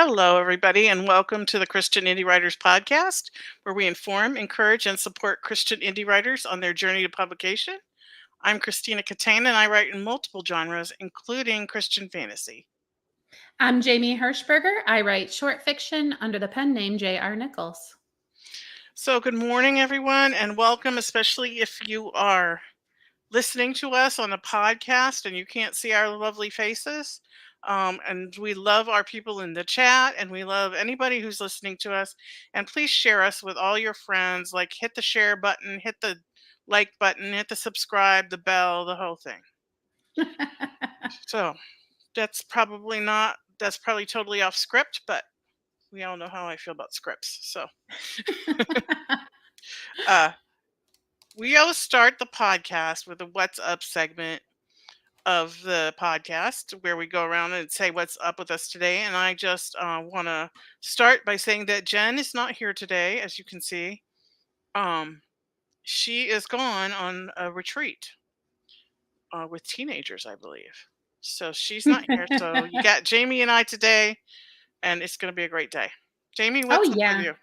Hello, everybody, and welcome to the Christian Indie Writers Podcast, where we inform, encourage, and support Christian indie writers on their journey to publication. I'm Christina Catane, and I write in multiple genres, including Christian fantasy. I'm Jamie Hirschberger. I write short fiction under the pen name J.R. Nichols. So, good morning, everyone, and welcome, especially if you are listening to us on a podcast and you can't see our lovely faces. And we love our people in the chat, and we love anybody who's listening to us. And please share us with all your friends. Like, hit the share button, hit the like button, hit the subscribe, the bell, the whole thing. So that's probably totally off script, but we all know how I feel about scripts. So we always start the podcast with a What's Up segment of the podcast where we go around and say what's up with us today. And I just want to start by saying that Jen is not here today, as you can see. She is gone on a retreat with teenagers, I believe. So she's not here. So you got Jamie and I today, and it's going to be a great day. Jamie, what's up with you?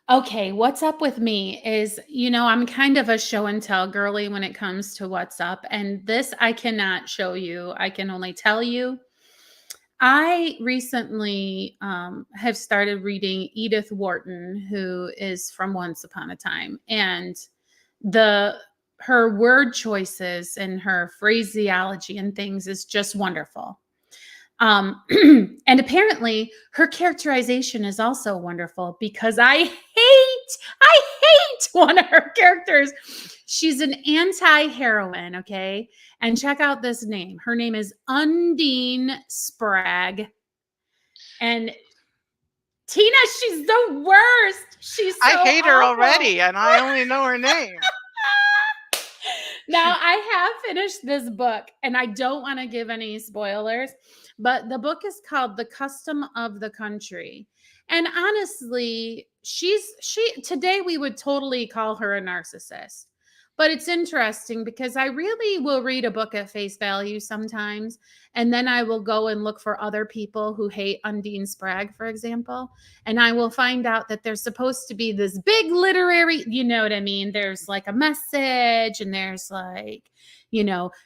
Okay, what's up with me is, I'm kind of a show and tell girly when it comes to what's up. And this I cannot show you. I can only tell you. I recently have started reading Edith Wharton, who is from Once Upon a Time. And her word choices and her phraseology and things is just wonderful. And apparently her characterization is also wonderful because I hate one of her characters. She's an anti-heroine, okay? And check out this name. Her name is Undine Spragg. And Tina, she's the worst. I hate her already, and I only know her name. Now, I have finished this book, and I don't want to give any spoilers, but the book is called The Custom of the Country. And honestly, today we would totally call her a narcissist. But it's interesting because I really will read a book at face value sometimes, and then I will go and look for other people who hate Undine Spragg, for example, and I will find out that there's supposed to be this big literary, you know what I mean? There's like a message, and there's like,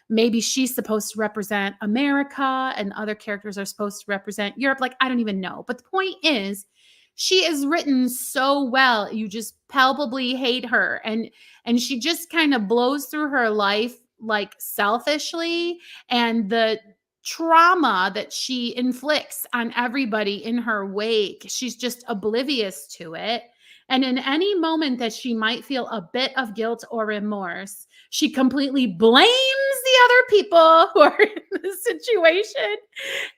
maybe she's supposed to represent America and other characters are supposed to represent Europe. Like, I don't even know. But the point is, she is written so well. You just palpably hate her. And she just kind of blows through her life like selfishly, and the trauma that she inflicts on everybody in her wake, she's just oblivious to it. And in any moment that she might feel a bit of guilt or remorse, she completely blames the other people who are in the situation.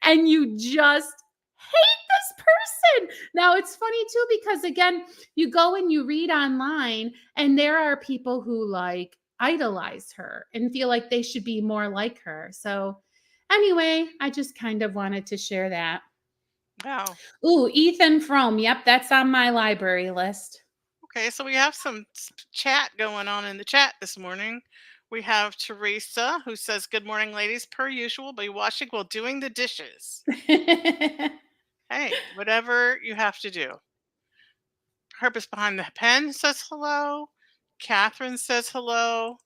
And you just hate this person. Now, it's funny too, because again, you go and you read online and there are people who like idolize her and feel like they should be more like her. So anyway, I just kind of wanted to share that. Wow. Ooh, Ethan Frome. Yep, that's on my library list. Okay, so we have some chat going on in the chat this morning. We have Teresa, who says, "Good morning, ladies. Per usual, be watching while doing the dishes." Hey, whatever you have to do. Purpose Behind the Pen says hello. Catherine says hello.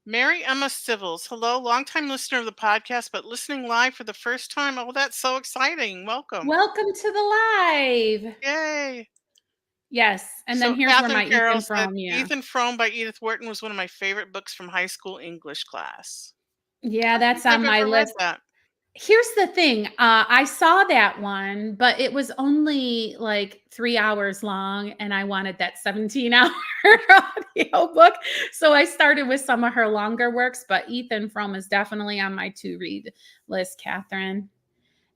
Mary Emma Civils, hello, longtime listener of the podcast, but listening live for the first time. Oh, that's so exciting. Welcome. Welcome to the live. Yay. Yes. And then here's Catherine where my Carroll Ethan Frome, Ethan Frome by Edith Wharton was one of my favorite books from high school English class. Yeah, that's on my list. Here's the thing. I saw that one, but it was only like 3 hours long, and I wanted that 17-hour audio book. So I started with some of her longer works, but Ethan Frome is definitely on my to-read list, Catherine.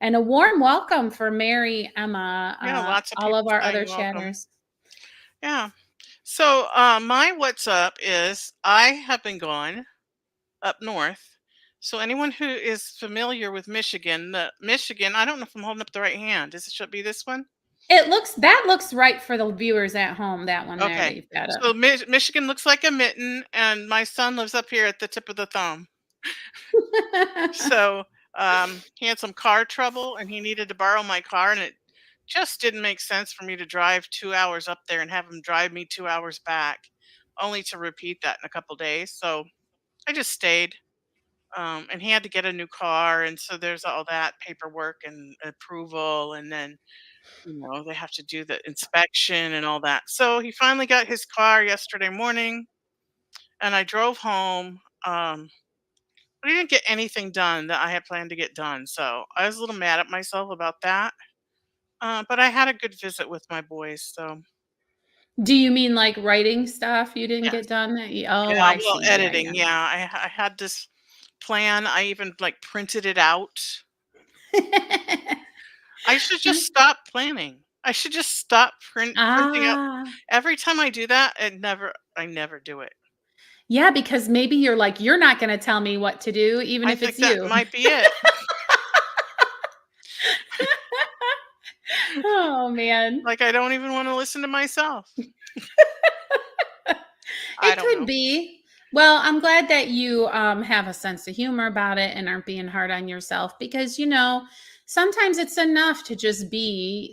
And a warm welcome for Mary Emma, Lots of all of our other welcome. chatters. Yeah. So my what's up is I have been gone up north. So anyone who is familiar with Michigan, I don't know if I'm holding up the right hand. Should it be this one? That looks right for the viewers at home. That one there. Okay. So Michigan looks like a mitten, and my son lives up here at the tip of the thumb. So He had some car trouble and he needed to borrow my car, and it just didn't make sense for me to drive 2 hours up there and have him drive me 2 hours back, only to repeat that in a couple days. So I just stayed. And he had to get a new car, and so there's all that paperwork and approval, and then they have to do the inspection and all that. So he finally got his car yesterday morning, and I drove home. But I didn't get anything done that I had planned to get done, so I was a little mad at myself about that. But I had a good visit with my boys, so Do you mean like writing stuff you didn't yeah, get done? Oh, yeah. I Well, see. Yeah, editing, yeah. I had this plan. I even like printed it out. yeah. I should just stop planning. I should just stop printing out. Ah, Every time I do that, I never do it. yeah, because maybe you're like, "You're not gonna tell me what to do, even I if think it's that you." might be it. Oh, man. Like I don't even want to listen to myself. I It don't could know. be. Well, I'm glad that you, have a sense of humor about it and aren't being hard on yourself because, sometimes it's enough to just be,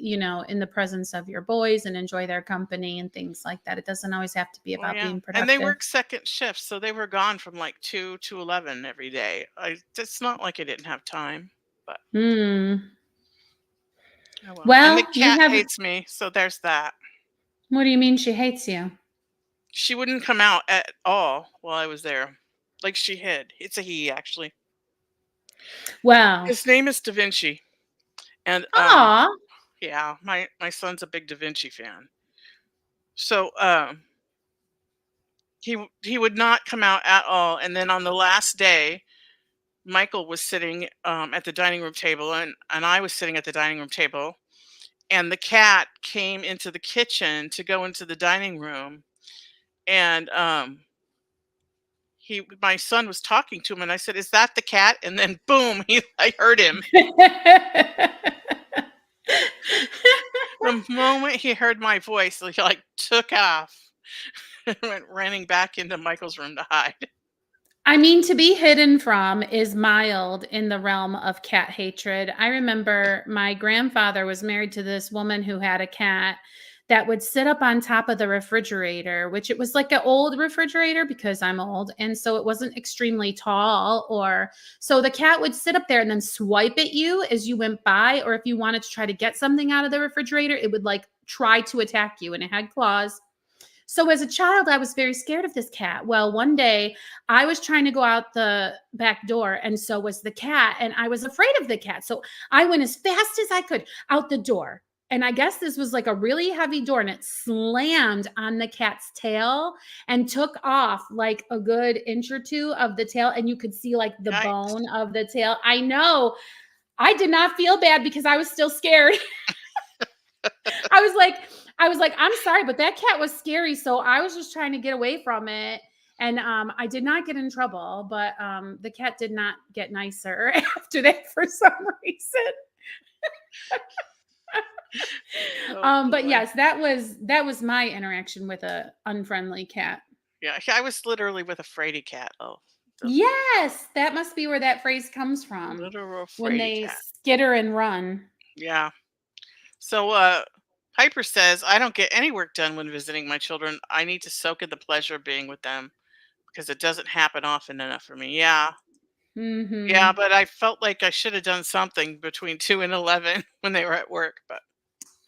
in the presence of your boys and enjoy their company and things like that. It doesn't always have to be Well, about yeah, being and they productive. work second shifts, so they were gone from like 2 to 11 every day. It's not like I didn't have time, but Mm. oh well. And the Well, you cat have hates me, so there's that. what do you mean she hates you? She wouldn't come out at all while I was there. Like she hid. It's a he actually. Well, His name is Da Vinci. And aw. yeah, my son's a big Da Vinci fan. So he would not come out at all. And then on the last day, Michael was sitting at the dining room table, and I was sitting at the dining room table, and the cat came into the kitchen to go into the dining room, and my son was talking to him, and I said, "Is that the cat?" And then boom, I heard him. The moment he heard my voice, he like took off and went running back into Michael's room to hide. I mean, to be hidden from is mild in the realm of cat hatred. I remember my grandfather was married to this woman who had a cat that would sit up on top of the refrigerator, which it was like an old refrigerator because I'm old. And so it wasn't extremely tall, or so the cat would sit up there and then swipe at you as you went by. Or if you wanted to try to get something out of the refrigerator, it would like try to attack you and it had claws. So as a child, I was very scared of this cat. Well, one day I was trying to go out the back door, and so was the cat, and I was afraid of the cat. So I went as fast as I could out the door. And I guess this was like a really heavy door, and it slammed on the cat's tail and took off like a good inch or two of the tail. And you could see like the Yikes. bone of the tail. I know. I did not feel bad because I was still scared. I was like, I'm sorry, but that cat was scary. So I was just trying to get away from it. And I did not get in trouble, but the cat did not get nicer after that for some reason. Oh But boy. yes, that was my interaction with a unfriendly cat. Yeah, I was literally with a fraidy cat. Oh, the Yes, that must be where that phrase comes from. literal When fraidy they cat. skitter and run. Yeah. So Piper says, I don't get any work done when visiting my children. I need to soak in the pleasure of being with them because it doesn't happen often enough for me. Yeah. Yeah, Hmm. but I felt like I should have done something between 2 and 11 when they were at work, but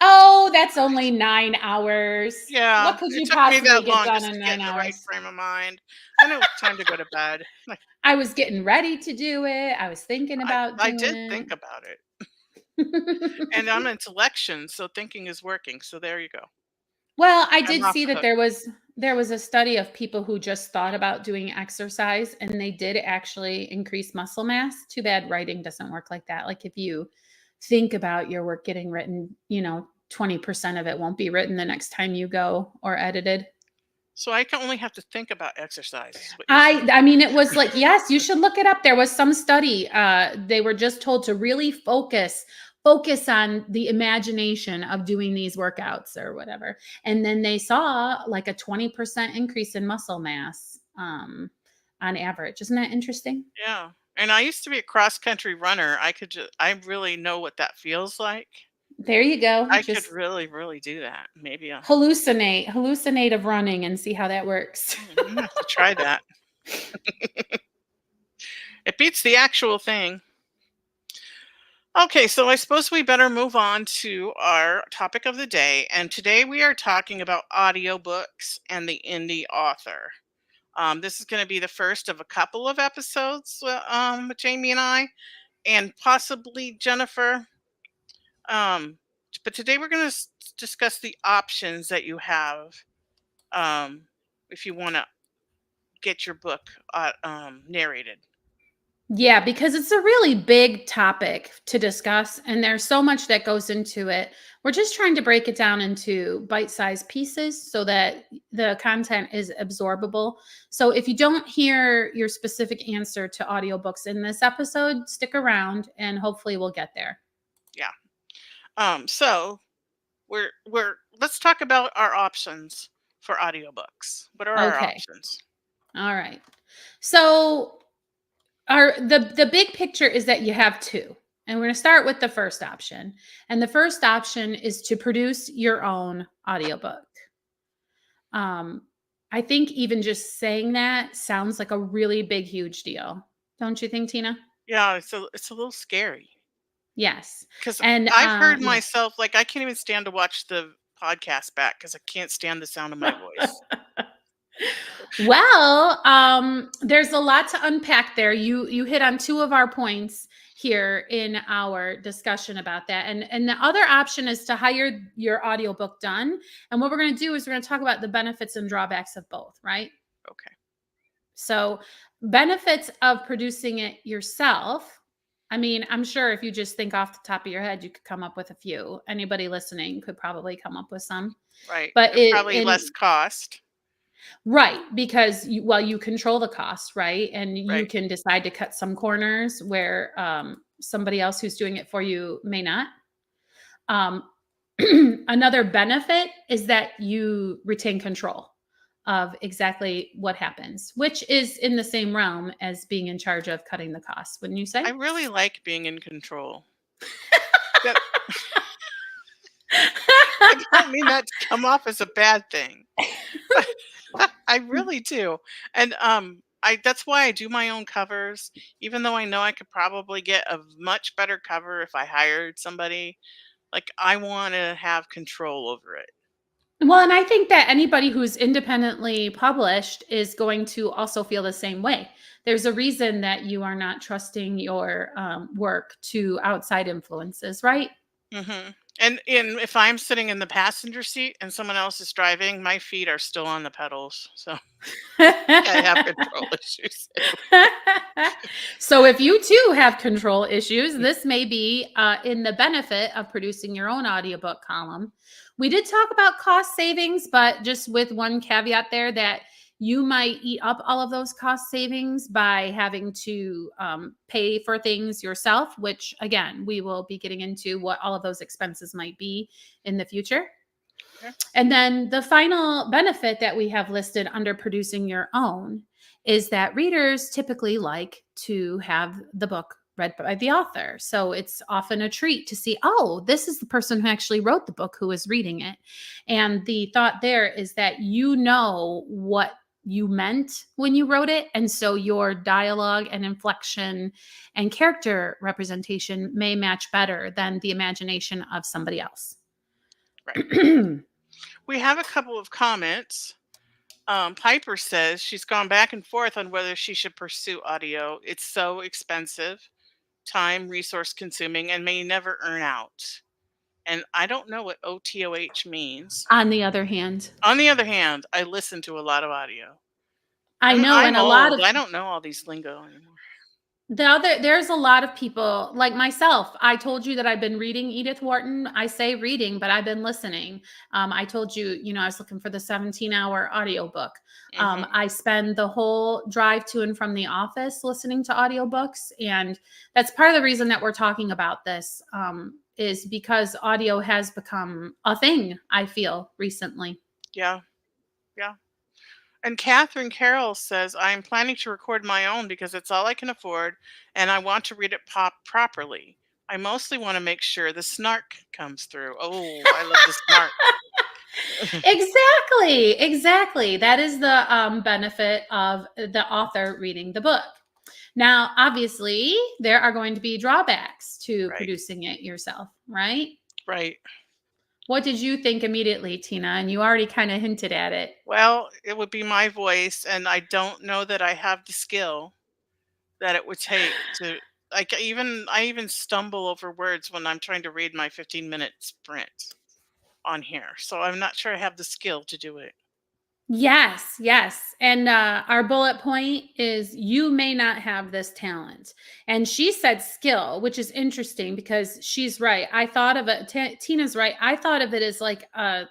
Oh, that's only 9 hours. yeah, What could it you took me possibly that get long done just in to get nine in the right hours? frame of mind. Then it was time to go to bed. Like I was getting ready to do it. I was thinking I about I doing did think it. about it. And I'm intellection, so thinking is working. So there you go. Well, I I'm did off see the that hook. there was a study of people who just thought about doing exercise and they did actually increase muscle mass. Too bad writing doesn't work like that. Like if you think about your work getting written, 20% of it won't be written the next time you go or edited. So I can only have to think about exercise is what you're I saying. I mean, it was like, yes, you should look it up. There was some study. They were just told to really focus on the imagination of doing these workouts or whatever. And then they saw like a 20% increase in muscle mass on average. Isn't that interesting? Yeah. And I used to be a cross country runner. I really know what that feels like. There you go. I could Just really, really do that. Maybe hallucinate of running and see how that works. I'm gonna have to try that. It beats the actual thing. Okay, so I suppose we better move on to our topic of the day. And today we are talking about audiobooks and the indie author. This is going to be the first of a couple of episodes with Jamie and I, and possibly Jennifer. Um, but today we're going to discuss the options that you have um, if you want to get your book narrated. Yeah, because it's a really big topic to discuss, and there's so much that goes into it. We're just trying to break it down into bite-sized pieces so that the content is absorbable. So if you don't hear your specific answer to audiobooks in this episode, stick around and hopefully we'll get there. Yeah. So we're let's talk about our options for audiobooks. What are our Okay. options? All right. So the big picture is that you have two. And we're going to start with the first option. And the first option is to produce your own audiobook. Um, I think even just saying that sounds like a really big, huge deal. Don't you think, Tina? Yeah, it's a little scary Yes. because And I've heard yeah. myself like I can't even stand to watch the podcast back because I can't stand the sound of my voice. Well, there's a lot to unpack there. You hit on two of our points here in our discussion about that. And the other option is to hire your audiobook done. And what we're going to do is we're going to talk about the benefits and drawbacks of both, right? Okay. So, benefits of producing it yourself. I mean, I'm sure if you just think off the top of your head, you could come up with a few. Anybody listening could probably come up with some. Right. But And probably less in cost. right, because you control the cost, right? And you Right. can decide to cut some corners where somebody else who's doing it for you may not. Um, Another benefit is that you retain control of exactly what happens, which is in the same realm as being in charge of cutting the costs, wouldn't you I say? really like being in control. That I don't mean that to come off as a bad thing. I really do. And I that's why I do my own covers, even though I know I could probably get a much better cover if I hired somebody. Like I want to have control over it. Well, and I think that anybody who's independently published is going to also feel the same way. There's a reason that you are not trusting your work to outside influences, right? And if I'm sitting in the passenger seat and someone else is driving, my feet are still on the pedals. So I have control issues. So if you too have control issues, this may be in the benefit of producing your own audiobook column. We did talk about cost savings, but just with one caveat there that you might eat up all of those cost savings by having to pay for things yourself, which again, we will be getting into what all of those expenses might be in the future. Okay. And then the final benefit that we have listed under producing your own is that readers typically like to have the book read by the author. So it's often a treat to see, oh, this is the person who actually wrote the book who is reading it. And the thought there is that you know what you meant when you wrote it. And so your dialogue and inflection and character representation may match better than the imagination of somebody else. Right. We have a couple of comments. Piper says she's gone back and forth on whether she should pursue audio. It's so expensive, time, resource consuming, and may never earn out. And I don't know what OTOH means. On the other hand, On the other hand, I listen to a lot of audio. I know, I'm and a lot old. of I don't know all these lingo anymore. there's a lot of people like myself. I told you that I've been reading Edith Wharton. I say reading, but I've been listening. I told you, I was looking for the 17-hour audiobook. Hmm. I spend the whole drive to and from the office listening to audiobooks. And that's part of the reason that we're talking about this, is because audio has become a thing, I feel, recently. Yeah, yeah. And Catherine Carroll says, I'm planning to record my own because it's all I can afford and I want to read it properly. I mostly want to make sure the snark comes through. Oh, I love the snark. Exactly, exactly. That is the benefit of the author reading the book. Now, obviously, there are going to be drawbacks to Right, producing it yourself, right? right. What did you think immediately, Tina? And you already kind of hinted at it. Well, it would be my voice, and I don't know that I have the skill that it would take to like I even stumble over words when I'm trying to read my 15-minute sprint on here. So I'm not sure I have the skill to do it. Yes, yes. And our bullet point is you may not have this talent. And she said skill, which is interesting because she's right. I thought of it, Tina's right. I thought of it as like a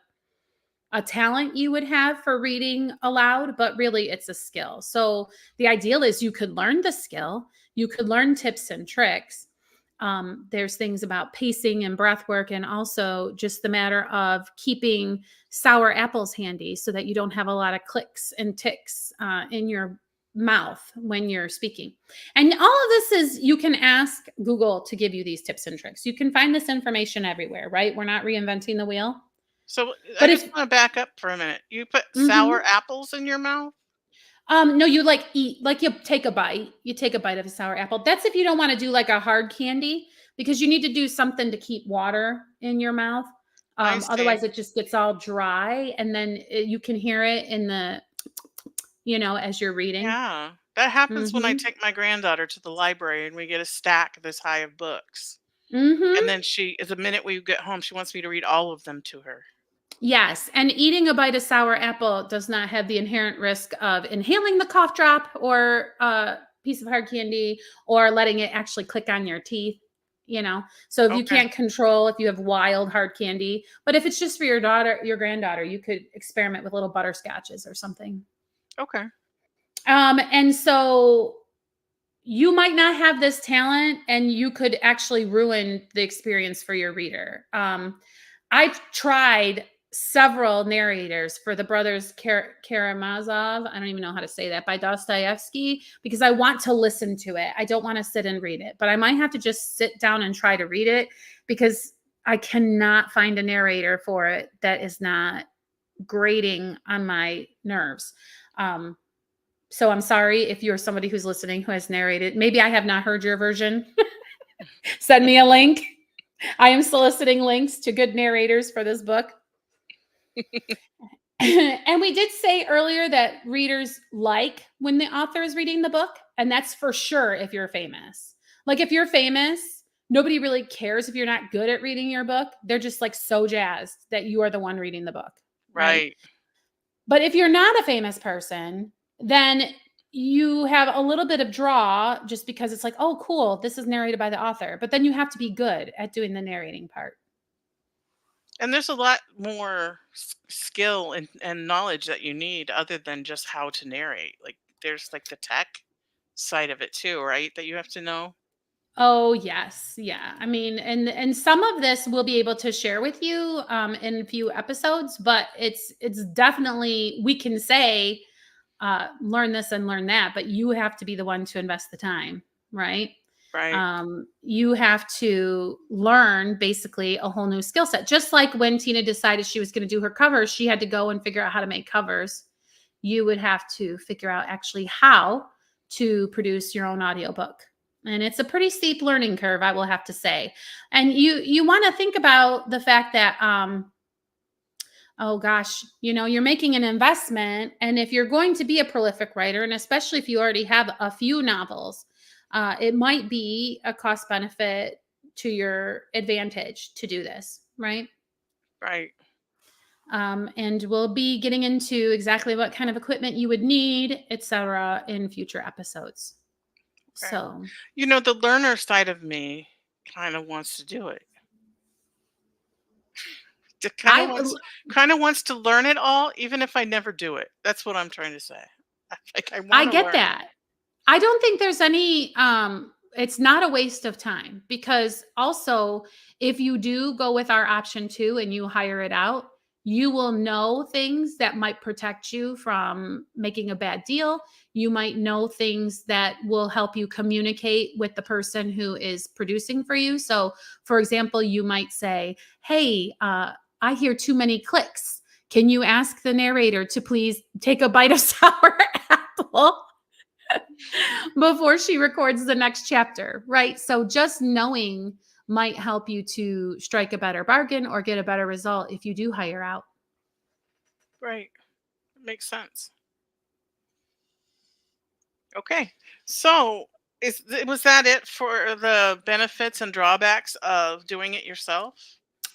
talent you would have for reading aloud, but really it's a skill. So the ideal is you could learn the skill, you could learn tips and tricks. There's things about pacing and breath work, and also just the matter of keeping sour apples handy so that you don't have a lot of clicks and ticks in your mouth when you're speaking. And all of this is, you can ask Google to give you these tips and tricks. You can find this information everywhere, right? We're not reinventing the wheel. So I But just if want to back up for a minute. You put sour mhm. apples in your mouth? No, you like eat, like you take a bite. You take a bite of a sour apple. That's if you don't want to do like a hard candy because you need to do something to keep water in your mouth. I Otherwise see. it just gets all dry and then you can hear it in the, as you're reading. Yeah. That happens when I Mhm. take my granddaughter to the library and we get a stack this high of books. And Mhm. then the minute we get home, she wants me to read all of them to her. Yes, and eating a bite of sour apple does not have the inherent risk of inhaling the cough drop or a piece of hard candy or letting it actually click on your teeth. So if you Okay. can't control if you have wild hard candy, but if it's just for your daughter, your granddaughter, you could experiment with little butterscotches or something. Okay. And so you might not have this talent and you could actually ruin the experience for your reader. I've tried several narrators for the brothers Karamazov. I don't even know how to say that, by Dostoevsky, because I want to listen to it. I don't want to sit and read it, but I might have to just sit down and try to read it because I cannot find a narrator for it that is not grating on my nerves. Um, so I'm sorry if you're somebody who's listening who has narrated. Maybe I have not heard your version. Send me a link. I am soliciting links to good narrators for this book. And we did say earlier that readers like when the author is reading the book, and that's for sure if you're famous. Like if you're famous, nobody really cares if you're not good at reading your book. They're just like so jazzed that you are the one reading the book, right? Right. But if you're not a famous person, then you have a little bit of draw just because it's like, oh, cool, this is narrated by the author. But then you have to be good at doing the narrating part. And there's a lot more skill and knowledge that you need other than just how to narrate. Like there's like the tech side of it too, right? That you have to know. Oh, yes. Yeah. I mean, and some of this we'll be able to share with you in a few episodes, but it's definitely, we can say learn this and learn that, but you have to be the one to invest the time, right? Right. You have to learn basically a whole new skill set. Just like when Tina decided she was going to do her covers, she had to go and figure out how to make covers. You would have to figure out actually how to produce your own audiobook. And it's a pretty steep learning curve, I will have to say. And you want to think about the fact that oh gosh, you're making an investment. And if you're going to be a prolific writer, and especially if you already have a few novels, it might be a cost benefit to your advantage to do this, right? Right. And we'll be getting into exactly what kind of equipment you would need, etc., in future episodes. Okay. So The learner side of me kind of wants to do it. It kind of I wants to learn it all, even if I never do it. That's what I'm trying to say. Like I I want to get learn it. that. I don't think there's any it's not a waste of time because also if you do go with our option 2 and you hire it out, You will know things that might protect you from making a bad deal. You might know things that will help you communicate with the person who is producing for you. So, for example, you might say, "Hey, I hear too many clicks. Can you ask the narrator to please take a bite of sour apple before she records the next chapter?" Right? So, just knowing might help you to strike a better bargain or get a better result if you do hire out. Right. Makes sense. Okay. So, was that it for the benefits and drawbacks of doing it yourself?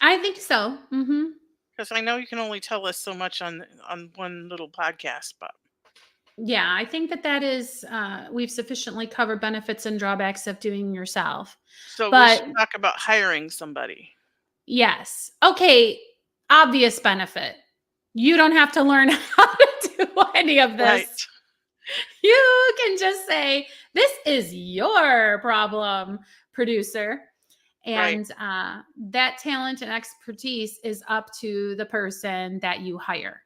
I think so. Mhm. Because I know you can only tell us so much on one little podcast, but Yeah, I think that that is, we've sufficiently covered benefits and drawbacks of doing yourself. so we But should talk about hiring somebody. yes. Okay, obvious benefit. You don't have to learn how to do any of Right. this. You can just say, "This is your problem, producer." Right. And that talent and expertise is up to the person that you hire.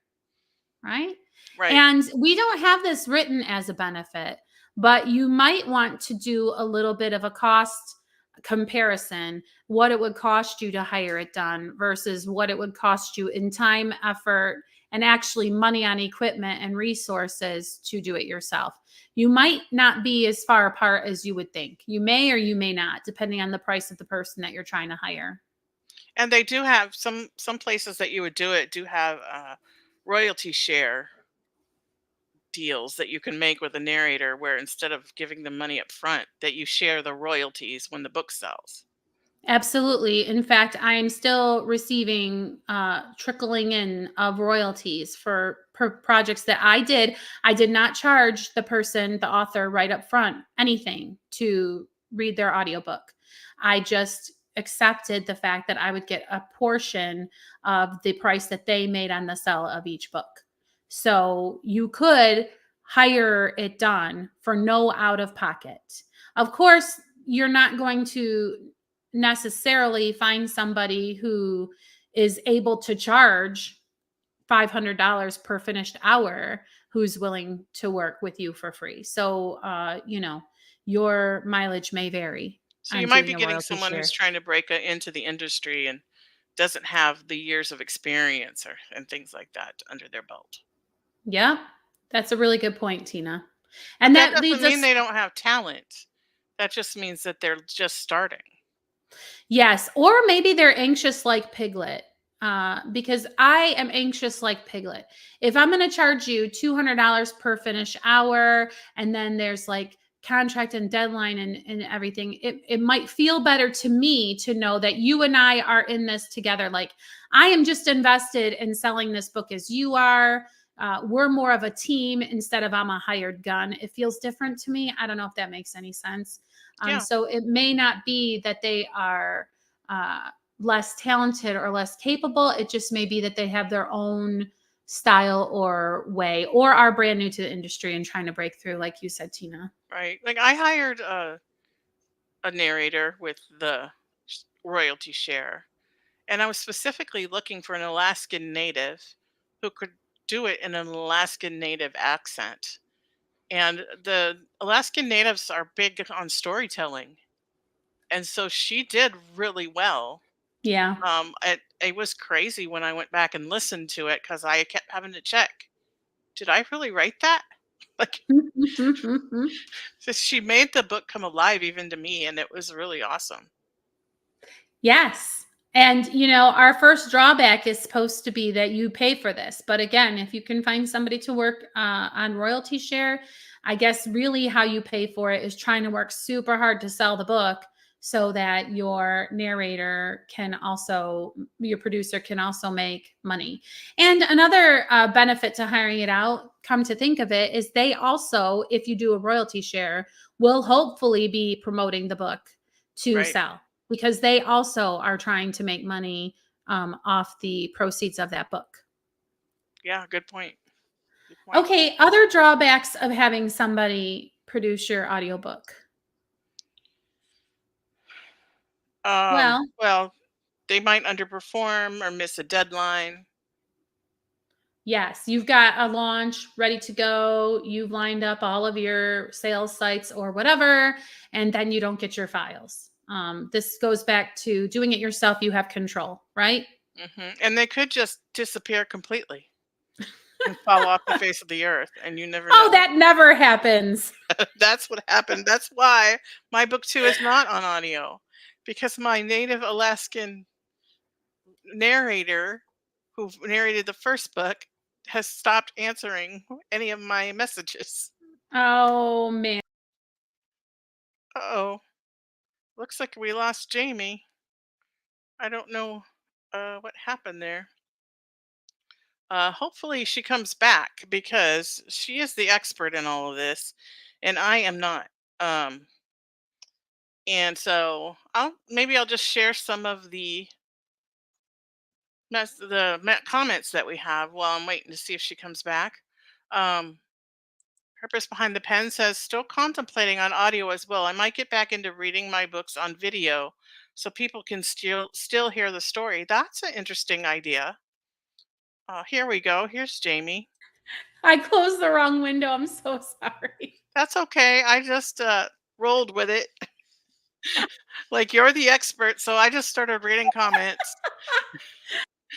Right? Right. And we don't have this written as a benefit, but you might want to do a little bit of a cost comparison, what it would cost you to hire it done versus what it would cost you in time, effort, and actually money on equipment and resources to do it yourself. You might not be as far apart as you would think. You may or you may not, depending on the price of the person that you're trying to hire. And they do have some places that you would do it do have royalty share deals that you can make with a narrator where instead of giving them money up front that you share the royalties when the book sells. Absolutely. In fact, I'm still receiving trickling in of royalties for projects that I did. I did not charge the person, the author, right up front anything to read their audiobook. I just accepted the fact that I would get a portion of the price that they made on the sell of each book. So you could hire it done for no out of pocket. Of course, you're not going to necessarily find somebody who is able to charge $500 per finished hour who's willing to work with you for free. So, your mileage may vary So on you might be doing a getting royalty someone who's share. trying to break into the industry and doesn't have the years of experience or and things like that under their belt. Yeah, that's a really good point, Tina. But And that that doesn't leads mean us. they don't have talent. That just means that they're just starting. Yes, or maybe they're anxious like Piglet. Because I am anxious like Piglet. If I'm going to charge you $200 per finish hour, and then there's like contract and deadline and everything, it might feel better to me to know that you and I are in this together. Like, I am just invested in selling this book as you are. We're more of a team instead of I'm a hired gun. It feels different to me. I don't know if that makes any sense. Yeah, So it may not be that they are uh, less talented or less capable. It just may be that they have their own style or way, or are brand new to the industry and trying to break through, like you said, Tina. right. Like I hired a narrator with the royalty share, and I was specifically looking for an Alaskan native who could do it in an Alaskan native accent. And the Alaskan natives are big on storytelling, and so she did really well. Yeah. It was crazy when I went back and listened to it because I kept having to check. Did I really write that? Like, so she made the book come alive even to me, and it was really awesome. Yes. And, our first drawback is supposed to be that you pay for this. But again, if you can find somebody to work on royalty share, I guess really how you pay for it is trying to work super hard to sell the book so that your producer can also make money. And another benefit to hiring it out, come to think of it, is they also, if you do a royalty share, will hopefully be promoting the book to Right. sell because they also are trying to make money off the proceeds of that book. Yeah, good point. Good point. Okay, other drawbacks of having somebody produce your audiobook. Well, Well, they might underperform or miss a deadline. Yes, you've got a launch ready to go. You've lined up all of your sales sites or whatever, and then you don't get your files. This goes back to doing it yourself. You have control, right? And they could just disappear completely and fall off the face of the earth, and you never Oh, know. that never happens. That's what happened. That's why my book 2 is not on audio, because my native Alaskan narrator who narrated the first book has stopped answering any of my messages. Oh, man. Uh-oh. Looks like we lost Jamie. I don't know what happened there. Hopefully she comes back because she is the expert in all of this, and I am not. Um, and so I'll just share some of the comments that we have while I'm waiting to see if she comes back. Um, Purpose Behind the Pen says, still contemplating on audio as well. I might get back into reading my books on video so people can still hear the story. That's an interesting idea. Here we go. Here's Jamie. I closed the wrong window. I'm so sorry. That's okay. I just rolled with it. Like you're the expert, so I just started reading comments.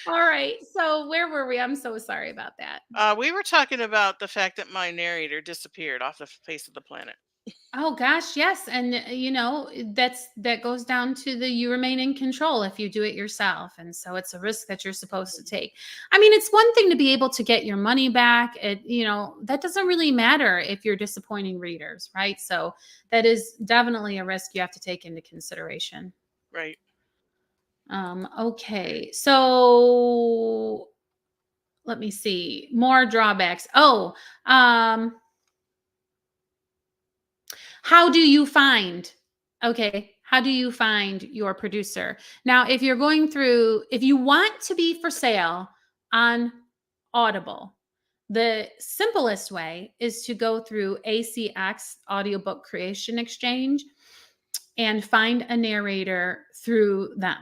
All right. So, where were we? I'm so sorry about that. We were talking about the fact that my narrator disappeared off the face of the planet. Oh gosh, yes. And that goes down to the you remain in control if you do it yourself. And so it's a risk that you're supposed to take. I mean, it's one thing to be able to get your money back. That doesn't really matter if you're disappointing readers, right? So that is definitely a risk you have to take into consideration. Right. Okay. So let me see. More drawbacks. How do you find how do you find your producer? Now, if you want to be for sale on Audible, the simplest way is to go through ACX, Audiobook Creation Exchange, and find a narrator through them.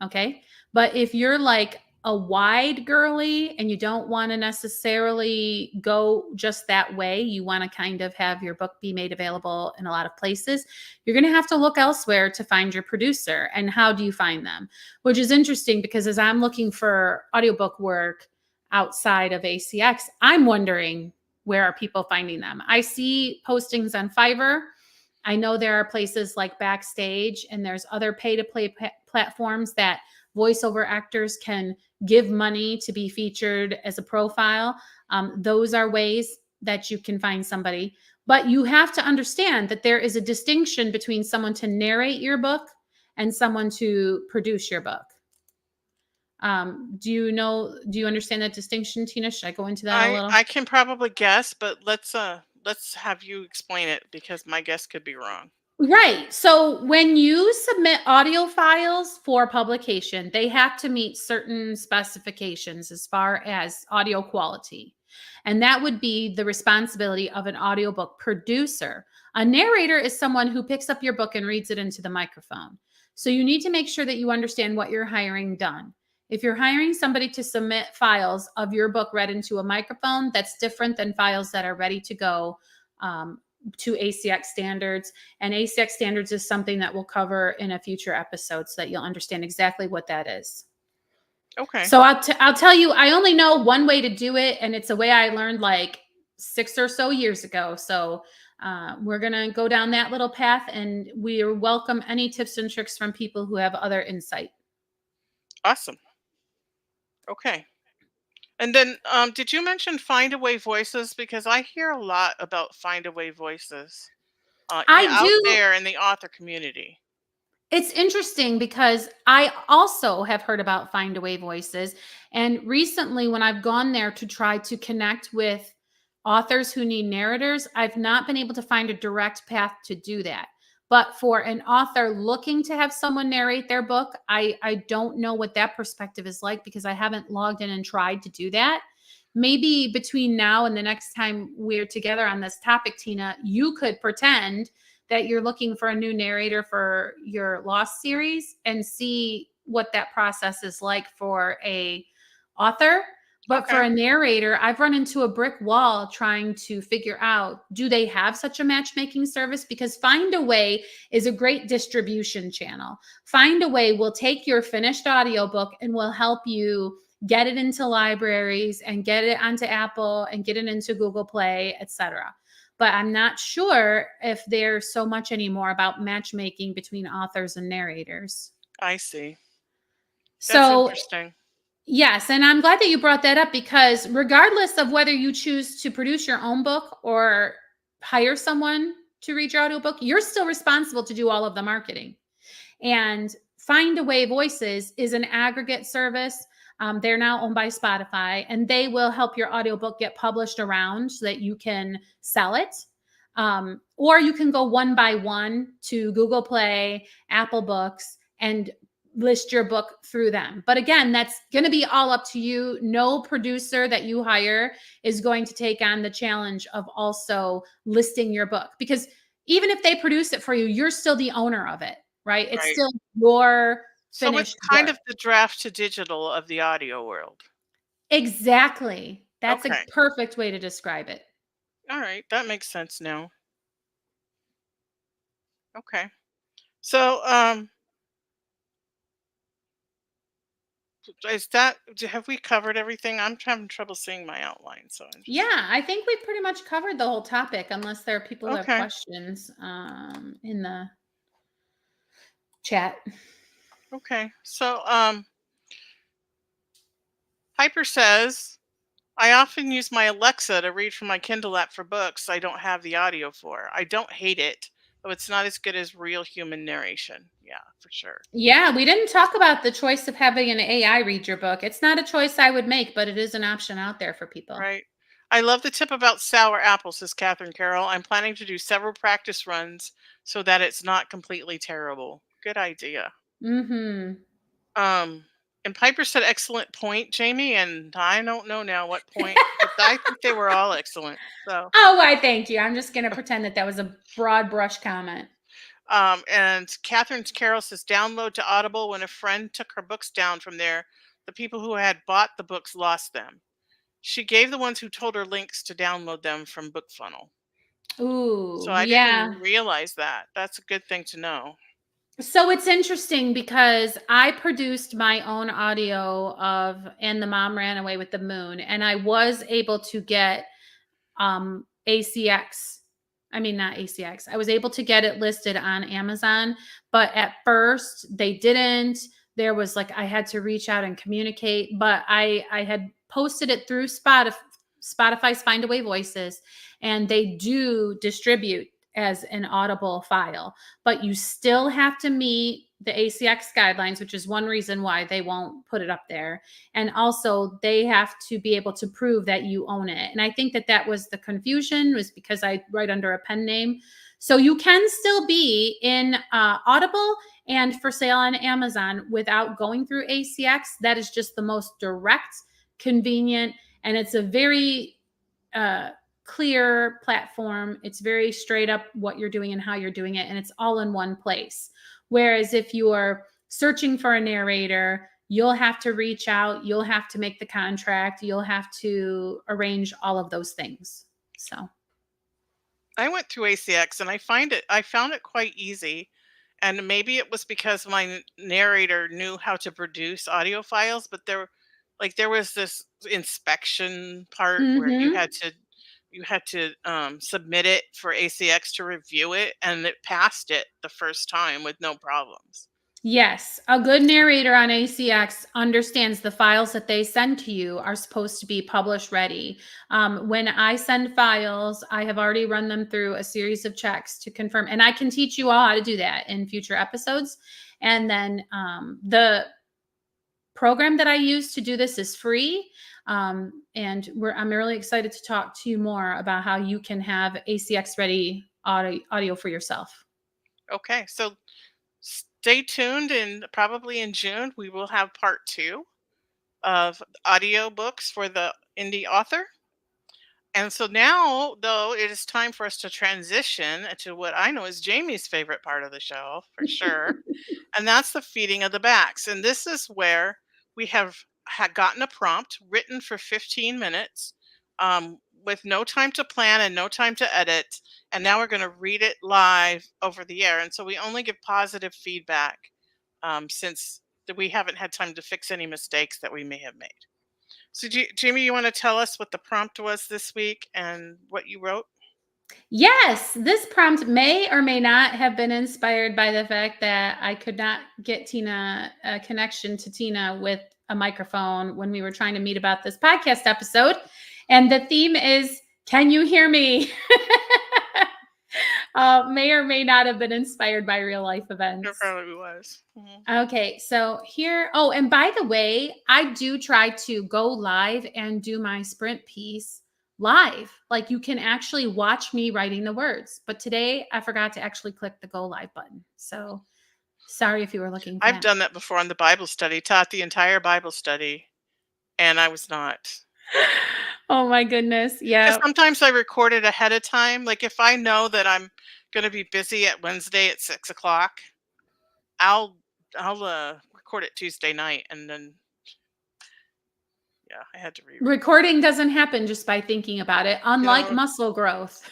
Okay. But if you're like a wide girly and you don't want to necessarily go just that way, you want to kind of have your book be made available in a lot of places, you're going to have to look elsewhere to find your producer. And how do you find them? Which is interesting because as I'm looking for audiobook work outside of ACX, I'm wondering, where are people finding them? I see postings on Fiverr. I know there are places like Backstage, and there's other pay to play platforms that voiceover actors can give money to be featured as a profile. Those are ways that you can find somebody. But you have to understand that there is a distinction between someone to narrate your book and someone to produce your book. Do you understand that distinction, Tina? Should I go into that a I little? I can probably guess, but let's have you explain it because my guess could be wrong. Right. So when you submit audio files for publication, they have to meet certain specifications as far as audio quality. And that would be the responsibility of an audiobook producer. A narrator is someone who picks up your book and reads it into the microphone. So you need to make sure that you understand what you're hiring done. If you're hiring somebody to submit files of your book read into a microphone, that's different than files that are ready to go to ACX standards. And ACX standards is something that we'll cover in a future episode so that you'll understand exactly what that is. Okay. So I'll tell you, I only know one way to do it, and it's a way I learned like 6 or so years ago. So we're going to go down that little path, and we welcome any tips and tricks from people who have other insight. Awesome. Okay. And then did you mention find away voices? Because I hear a lot about find away voices I out do. there in the author community. It's interesting because I also have heard about Find Away Voices. And recently, when I've gone there to try to connect with authors who need narrators, I've not been able to find a direct path to do that. But for an author looking to have someone narrate their book, I don't know what that perspective is like because I haven't logged in and tried to do that. Maybe between now and the next time we're together on this topic, Tina, you could pretend that you're looking for a new narrator for your Lost series and see what that process is like for a author. But for Okay. a narrator, I've run into a brick wall trying to figure out, do they have such a matchmaking service? Because Find a Way is a great distribution channel. Find a Way will take your finished audiobook and will help you get it into libraries and get it onto Apple and get it into Google Play, etc. But I'm not sure if there's so much anymore about matchmaking between authors and narrators. I see. That's So interesting. yes, and I'm glad that you brought that up because regardless of whether you choose to produce your own book or hire someone to read your audiobook, you're still responsible to do all of the marketing. And Find a Way Voices is an aggregate service. They're now owned by Spotify, and they will help your audiobook get published around so that you can sell it. Or you can go one by one to Google Play, Apple Books, and list your book through them. But again, that's going to be all up to you. No producer that you hire is going to take on the challenge of also listing your book because even if they produce it for you, you're still the owner of it, right? It's Right. still your So it's finished kind work. of the draft to digital of the audio world. Exactly. That's a Okay. perfect way to describe it. All right. That makes sense now. Okay. So, is that have we covered everything? I'm having trouble seeing my outline, so I'm just Yeah, I think we pretty much covered the whole topic unless there are people who have okay. questions in the chat. Okay. So, Piper says, I often use my Alexa to read from my Kindle app for books I don't have the audio for. I don't hate it, though it's not as good as real human narration. Yeah, for sure. Yeah, we didn't talk about the choice of having an AI read your book. It's not a choice I would make, but it is an option out there for people. Right. I love the tip about sour apples, says Catherine Carroll. I'm planning to do several practice runs so that it's not completely terrible. Good idea. Mhm. Um, and Piper said, excellent point, Jamie. And I don't know now what point, but I think they were all excellent. So, Oh, why, thank you. I'm just gonna pretend that that was a broad brush comment. and Catherine Carroll says, download to Audible. When a friend took her books down from there, the people who had bought the books lost them. She gave the ones who told her links to download them from BookFunnel. So Ooh, I yeah. didn't realize that. That's a good thing to know. So it's interesting because I produced my own audio of And the Mom Ran Away with the Moon, and I was able to get ACX. I mean, not ACX. I was able to get it listed on Amazon, but at first they didn't. There was like I had to reach out and communicate, but I had posted it through Spotify's Find a Way Voices, and they do distribute as an audible file, but you still have to meet the ACX guidelines, which is one reason why they won't put it up there. And also they have to be able to prove that you own it. And I think that that was the confusion, was because I write under a pen name. So you can still be in Audible and for sale on Amazon without going through ACX. That is just the most direct, convenient, and it's a very uh, clear platform. It's very straight up what you're doing and how you're doing it, and it's all in one place. Whereas if you are searching for a narrator, you'll have to reach out, you'll have to make the contract, you'll have to arrange all of those things. So, I went through ACX and I found it quite easy. And maybe it was because my narrator knew how to produce audio files, but there was this inspection part where mhm. you had to submit it for ACX to review it, and it passed it the first time with no problems. Yes, a good narrator on ACX understands the files that they send to you are supposed to be publish ready. When I send files, I have already run them through a series of checks to confirm, and I can teach you all how to do that in future episodes. And then the program that I use to do this is free. And I'm really excited to talk to you more about how you can have ACX ready audio for yourself. Okay, so stay tuned, and probably in June we will have part 2 of audiobooks for the indie author. And so now, though, it is time for us to transition to what I know is Jamie's favorite part of the show, for sure. And that's the feeding of the backs. And this is where we have had gotten a prompt written for 15 minutes, with no time to plan and no time to edit. And now we're going to read it live over the air. And so we only give positive feedback, since we haven't had time to fix any mistakes that we may have made. So, Jamie, you want to tell us what the prompt was this week and what you wrote? Yes, this prompt may or may not have been inspired by the fact that I could not get Tina a connection to Tina with a microphone when we were trying to meet about this podcast episode. And the theme is, can you hear me? May or may not have been inspired by real life It events. probably was. Okay, so here, oh, and by the way, I do try to go live and do my sprint piece live. Like you can actually watch me writing the words. But today I forgot to actually click the go live button. So sorry if you were looking for I've that. done that before on the Bible study, taught the entire Bible study, and I was not. Oh my goodness. Because Yeah. sometimes I record it ahead of time. Like if I know that I'm going to be busy at Wednesday at 6 o'clock, I'll I'll record it Tuesday night, and then yeah, I had to reread. Recording doesn't happen just by thinking about it, unlike No, muscle growth.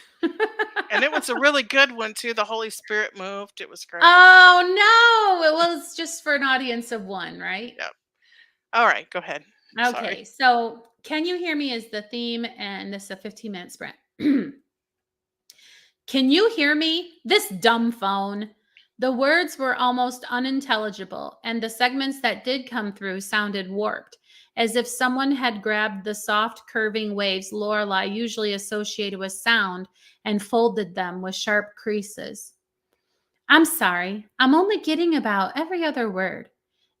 and it was a really good one too. The Holy Spirit moved. It was great. Oh no, it was just for an audience of one, right? Yep. All right, go ahead. Sorry. Okay, so can you hear me is the theme, and this is a 15-minute sprint. Can you hear me? This dumb phone. The words were almost unintelligible, and the segments that did come through sounded warped, as if someone had grabbed the soft, curving waves Lorelei usually associated with sound and folded them with sharp creases. I'm sorry, I'm only getting about every other word.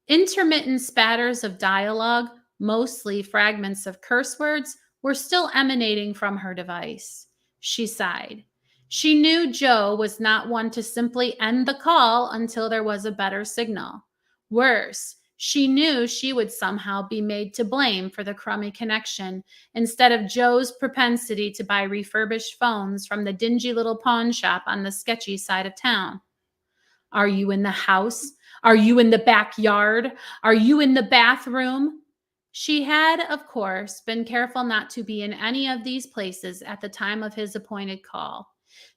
Intermittent spatters of dialogue, mostly fragments of curse words, were still emanating from her device. She sighed. She knew Joe was not one to simply end the call until there was a better signal. Worse, she knew she would somehow be made to blame for the crummy connection instead of Joe's propensity to buy refurbished phones from the dingy little pawn shop on the sketchy side of town. Are you in the house? Are you in the backyard? Are you in the bathroom? She had, of course, been careful not to be in any of these places at the time of his appointed call.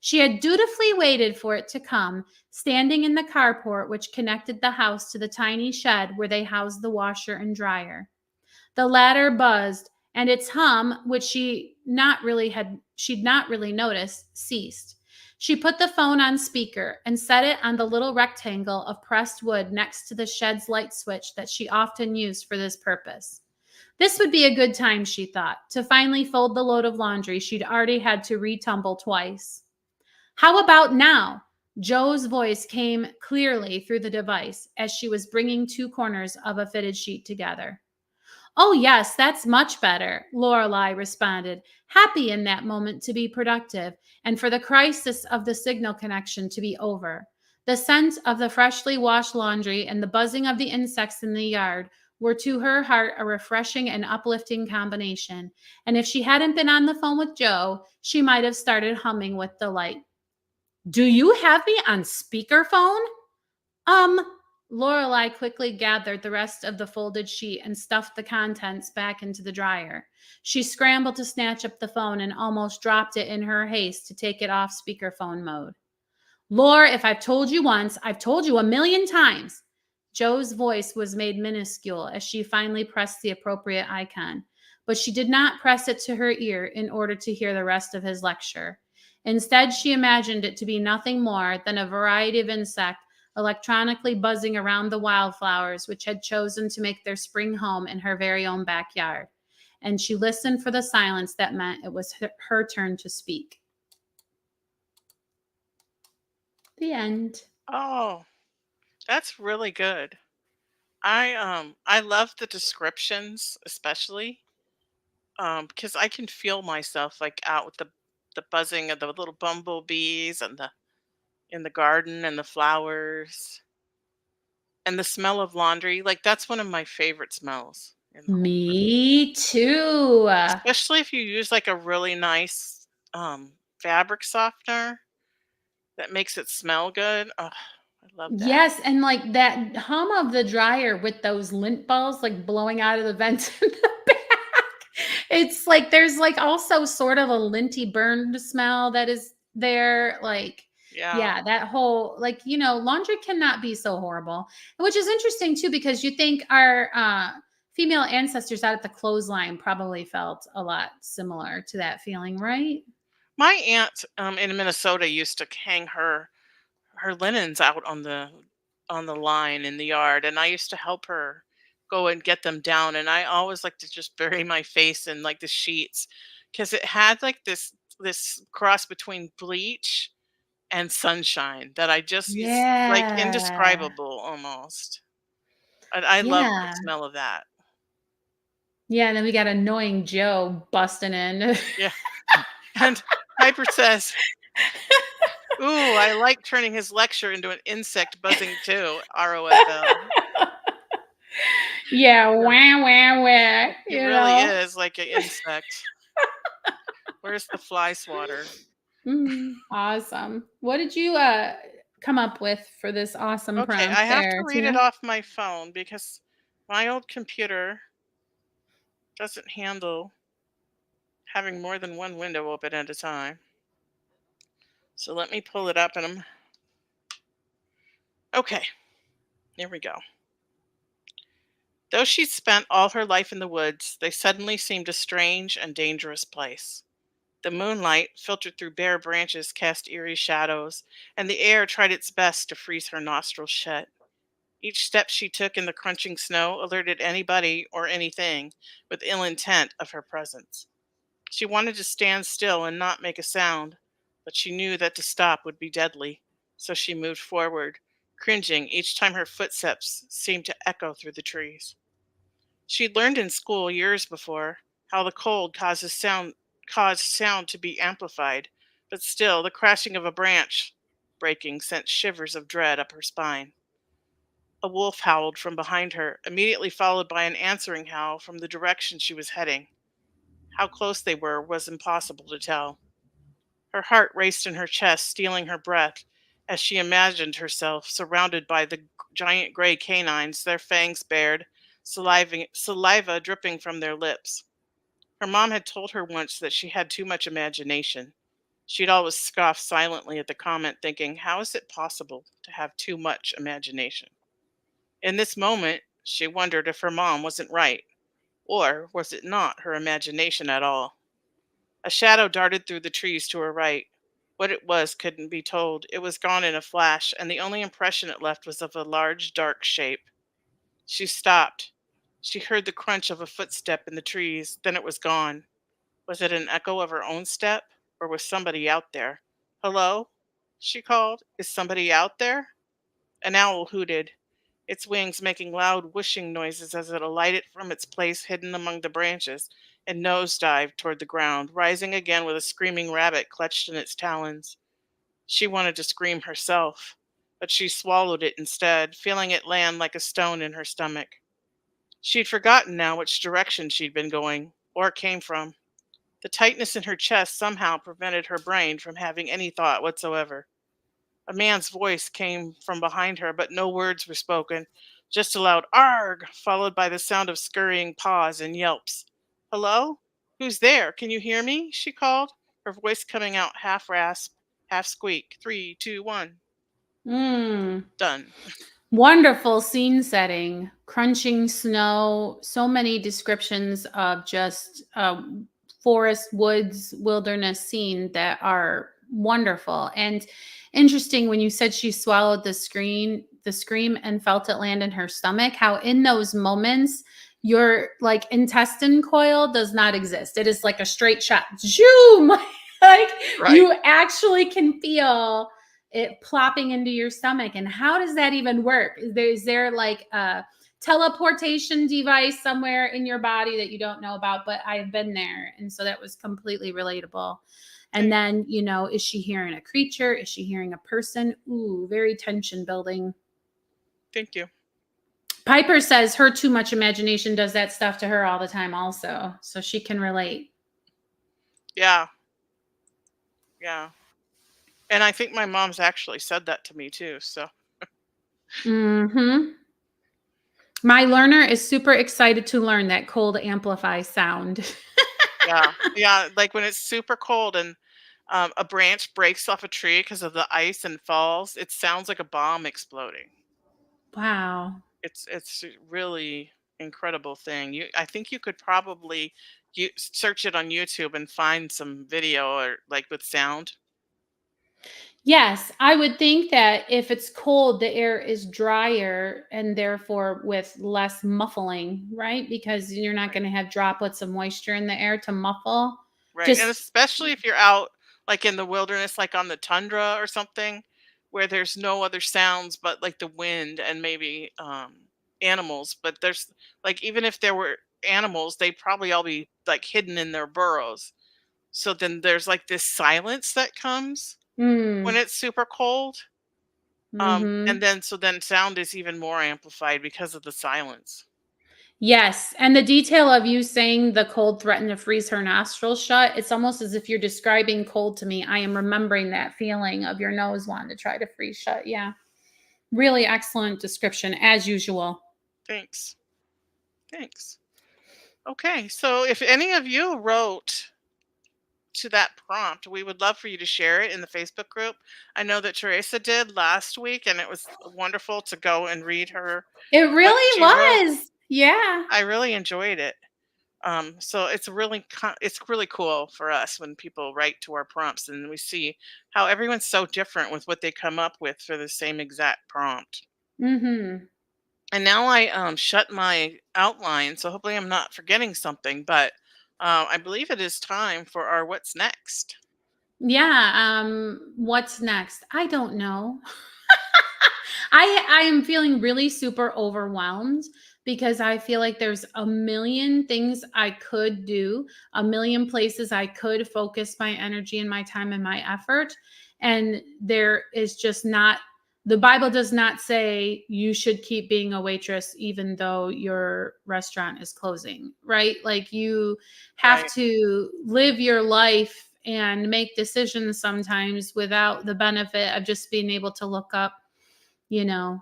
She had dutifully waited for it to come, standing in the carport which connected the house to the tiny shed where they housed the washer and dryer. The latter buzzed, and its hum, which she'd not really noticed, ceased. She put the phone on speaker and set it on the little rectangle of pressed wood next to the shed's light switch that she often used for this purpose. This would be a good time, she thought, to finally fold the load of laundry she'd already had to retumble twice. How about now? Joe's voice came clearly through the device as she was bringing two corners of a fitted sheet together. Oh, yes, that's much better, Lorelei responded, happy in that moment to be productive and for the crisis of the signal connection to be over. The scent of the freshly washed laundry and the buzzing of the insects in the yard were to her heart a refreshing and uplifting combination, and if she hadn't been on the phone with Joe, she might have started humming with delight. Do you have me on speakerphone? Um, Lorelei quickly gathered the rest of the folded sheet and stuffed the contents back into the dryer. She scrambled to snatch up the phone and almost dropped it in her haste to take it off speakerphone mode. Lore, if I've told you once, I've told you a million times. Joe's voice was made minuscule as she finally pressed the appropriate icon, but she did not press it to her ear in order to hear the rest of his lecture. Instead, she imagined it to be nothing more than a variety of insects electronically buzzing around the wildflowers which had chosen to make their spring home in her very own backyard. And she listened for the silence that meant it was her turn to speak. The end. Oh, that's really good. I love the descriptions, especially because I can feel myself like out with the buzzing of the little bumblebees and the in the garden and the flowers and the smell of laundry. Like that's one of my favorite smells in the whole, Me too. especially if you use like a really nice fabric softener that makes it smell good. Oh, I Love that. Yes, and, like, that hum of the dryer with those lint balls, like, blowing out of the vents in the back. It's like there's, like, also sort of a linty burned smell that is there, like, Yeah. yeah, that whole like, laundry cannot be so horrible, which is interesting too because you think our, female ancestors out at the clothesline probably felt a lot similar to that feeling, right? My aunt in Minnesota used to hang her linens out on the line in the yard, and I used to help her go and get them down, and I always like to just bury my face in like the sheets because it had like this cross between bleach and sunshine that I just used like Yeah. indescribable almost. And I love the Yeah. smell of that. Yeah, and then we got annoying Joe busting in. Yeah. And Piper says, "Ooh, I like turning his lecture into an insect buzzing too." ROFL. Yeah, Yeah, wah, wah, wah, he you really know? is like an insect. Where's the fly swatter? Awesome. What did you, come up with for this awesome Okay, prompt I have to there, read it Tina? off my phone because my old computer doesn't handle having more than one window open at a time. So let me pull it up and I'm okay. Here we go. Though she'd spent all her life in the woods, they suddenly seemed a strange and dangerous place. The moonlight, filtered through bare branches, cast eerie shadows, and the air tried its best to freeze her nostrils shut. Each step she took in the crunching snow alerted anybody or anything with ill intent of her presence. She wanted to stand still and not make a sound, but she knew that to stop would be deadly, so she moved forward, cringing each time her footsteps seemed to echo through the trees. She'd learned in school years before how the cold caused sound to be amplified, but still the crashing of a branch breaking sent shivers of dread up her spine. A wolf howled from behind her, immediately followed by an answering howl from the direction she was heading. How close they were was impossible to tell. Her heart raced in her chest, stealing her breath as she imagined herself surrounded by the giant gray canines, their fangs bared, saliva dripping from their lips. Her mom had told her once that she had too much imagination. She'd always scoff silently at the comment, thinking, how is it possible to have too much imagination? In this moment, she wondered if her mom wasn't right, or was it not her imagination at all? A shadow darted through the trees to her right. What it was couldn't be told. It was gone in a flash, and the only impression it left was of a large, dark shape. She stopped. She heard the crunch of a footstep in the trees, then it was gone. Was it an echo of her own step, or was somebody out there? Hello? She called. Is somebody out there? An owl hooted, its wings making loud whooshing noises as it alighted from its place hidden among the branches and nosedived toward the ground, rising again with a screaming rabbit clutched in its talons. She wanted to scream herself, but she swallowed it instead, feeling it land like a stone in her stomach. She'd forgotten now which direction she'd been going, or came from. The tightness in her chest somehow prevented her brain from having any thought whatsoever. A man's voice came from behind her, but no words were spoken, just a loud "arg," followed by the sound of scurrying paws and yelps. "Hello? Who's there? Can you hear me?" she called, her voice coming out half rasp, half squeak. Three, two, one. Mm. Done. Wonderful scene setting, crunching snow, so many descriptions of just forest, woods, wilderness scene that are wonderful. And interesting when you said she swallowed the scream and felt it land in her stomach, how in those moments your like intestine coil does not exist. It is like a straight shot. Zoom! Like Right. you actually can feel it plopping into your stomach. And how does that even work? Is there like a teleportation device somewhere in your body that you don't know about? But I've been there. And so that was completely relatable. And Thank, then, is she hearing a creature? Is she hearing a person? Ooh, very tension building. thank you. Piper says her too much imagination does that stuff to her all the time, also. So she can relate. Yeah, yeah. And I think my mom's actually said that to me too. So Mhm. My learner is super excited to learn that cold amplifies sound. Yeah, yeah, like when it's super cold and a branch breaks off a tree because of the ice and falls, it sounds like a bomb exploding. Wow. It's a really incredible thing. I think you could probably search it on YouTube and find some video or like with sound. Yes, I would think that if it's cold, the air is drier and therefore with less muffling, right? Because you're not Right. going to have droplets of moisture in the air to muffle. Right. And Just especially if you're out like in the wilderness, like on the tundra or something, where there's no other sounds but like the wind and maybe animals. But there's like even if there were animals, they'd probably all be like hidden in their burrows. So then there's like this silence that comes when mm, it's super cold. And mhm. then so then sound is even more amplified because of the silence. Yes, and the detail of you saying the cold threatened to freeze her nostrils shut, it's almost as if you're describing cold to me. I am remembering that feeling of your nose wanting to try to freeze shut. Yeah. Really excellent description as usual. Thanks. Thanks. Okay. So if any of you wrote to that prompt, we would love for you to share it in the Facebook group. I know that Teresa did last week, and it was wonderful to go and read her It what really she wrote. was. Yeah. I really enjoyed it. So it's really cool for us when people write to our prompts and we see how everyone's so different with what they come up with for the same exact prompt. Mhm. And now I shut my outline, so hopefully I'm not forgetting something. But I believe it is time for our what's next. Yeah, what's next? I don't know. I am feeling really super overwhelmed because I feel like there's a million things I could do, a million places I could focus my energy and my time and my effort, and there is just not, the Bible does not say you should keep being a waitress even though your restaurant is closing, right? Like you have Right, to live your life and make decisions sometimes without the benefit of just being able to look up,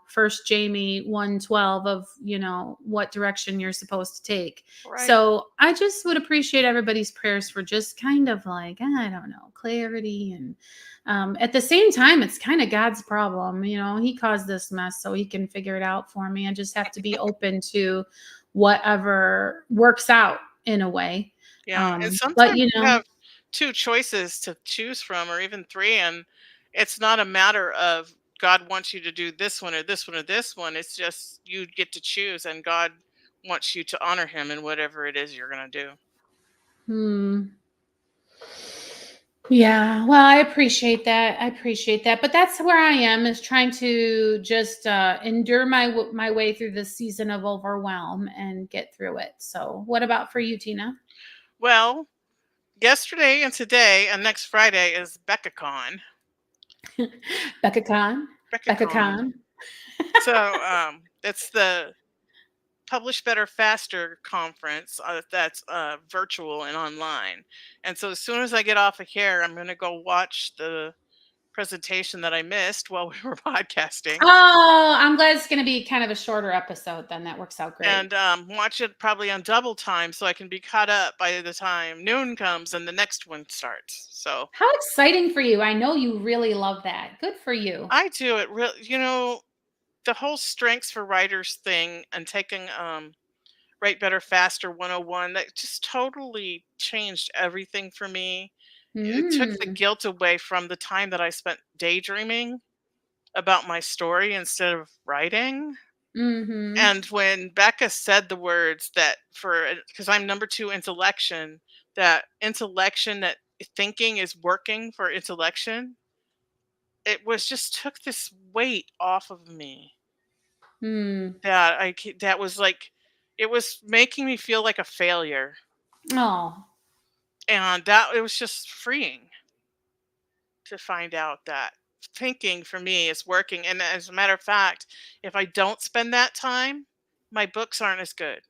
first Jamie 1:12 of, what direction you're supposed to take. right. So I just would appreciate everybody's prayers for just kind of like, I don't know, clarity. And at the same time, it's kind of God's problem. He caused this mess so he can figure it out for me. I just have to be open to whatever works out in a way. Yeah, and But sometimes you have 2 choices to choose from or even 3, and it's not a matter of God wants you to do this one or this one or this one, it's just you get to choose, and God wants you to honor him in whatever it is you're gonna do. hmm. Yeah, well, I appreciate that. I appreciate that. But that's where I am, is trying to just endure my way through this season of overwhelm and get through it. So, what about for you, Tina? Well, yesterday and today and next Friday is BeccaCon. Becca Khan, Becca BeccaCon. Khan. So, it's the Publish Better Faster conference that's virtual and online. And so as soon as I get off of here, I'm going to go watch the presentation that I missed while we were podcasting Oh, I'm glad it's going to be kind of a shorter episode. Then that works out great. and watch it probably on double time so I can be caught up by the time noon comes and the next one starts. So How exciting for you! I know you really love that. Good for you. I do it real, the whole strengths for writers thing and taking Write Better Faster 101, that just totally changed everything for me. It took the Mm, guilt away from the time that I spent daydreaming about my story instead of writing. mm-hmm. And when Becca said the words that because I'm number 2 intellection, that intellection, that thinking is working for intellection, it was just took this weight off of me Mm. that was like it was making me feel like a failure. Oh, And that it was just freeing to find out that thinking for me is working. And as a matter of fact, if I don't spend that time, my books aren't as good.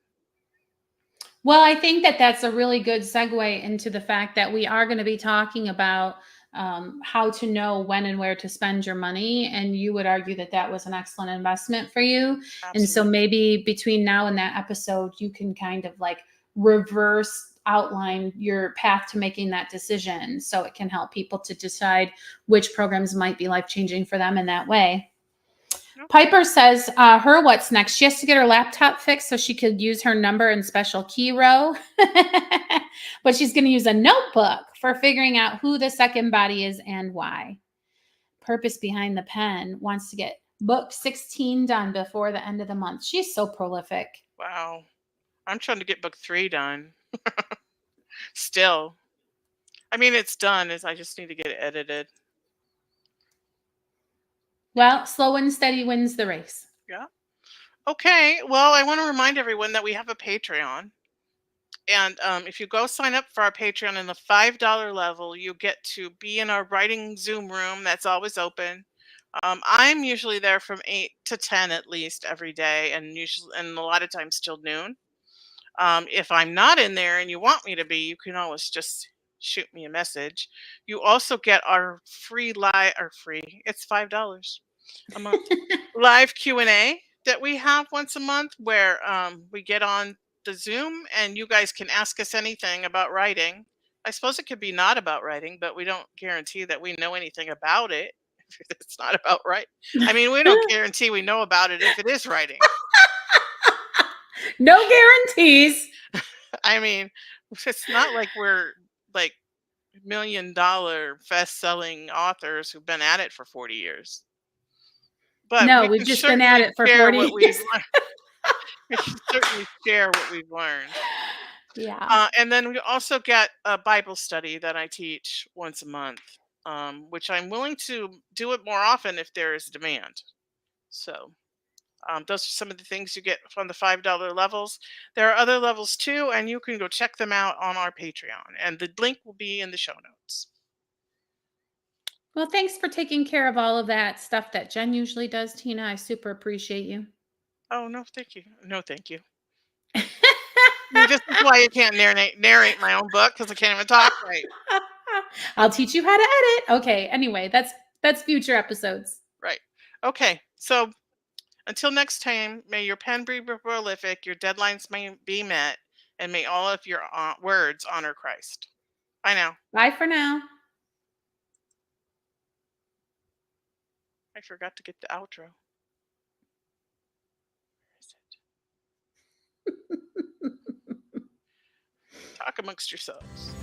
well, I think that that's a really good segue into the fact that we are going to be talking about how to know when and where to spend your money. And you would argue that that was an excellent investment for you. And so Absolutely. maybe between now and that episode, you can kind of like reverse outline your path to making that decision so it can help people to decide which programs might be life changing for them in that way. Okay. Piper says her what's next. She has to get her laptop fixed so she could use her number and special key row. But she's going to use a notebook for figuring out who the second body is and why. Purpose behind the pen wants to get book 16 done before the end of the month. She's so prolific. Wow. I'm trying to get book 3 done still. I mean, it's done. Is I just need to get it edited. Well, slow and steady wins the race. Yeah. Okay. Well, I want to remind everyone that we have a Patreon. And if you go sign up for our Patreon in the $5 level, you get to be in our writing Zoom room that's always open. I'm usually there from 8 to 10 at least every day, and a lot of times till noon. If I'm not in there and you want me to be, you can always just shoot me a message. You also get our free live or free. It's $5 a month live Q&A that we have once a month where we get on the Zoom and you guys can ask us anything about writing. I suppose it could be not about writing, but we don't guarantee that we know anything about it if it's not about right. I mean, we don't guarantee we know about it if it is writing. No guarantees. I mean, it's not like we're like $1 million best-selling authors who've been at it for 40 years. But No, we we've can just been at certainly it for share 40 what we've years. learned. We can certainly share what we've learned. Yeah. And then we also get a Bible study that I teach once a month, which I'm willing to do it more often if there is demand. So those are some of the things you get from the $5 levels. There are other levels too, and you can go check them out on our Patreon. And the link will be in the show notes. Well, thanks for taking care of all of that stuff that Jen usually does, Tina. I super appreciate you. Oh, no, thank you. No, thank you. See, this is why you can't narrate my own book because I can't even talk right. I'll teach you how to edit. Okay, anyway, that's future episodes. Right. Okay. So until next time, may your pen be prolific, your deadlines may be met, and may all of your words honor Christ. Bye now. Bye for now. I forgot to get the outro. Talk amongst yourselves.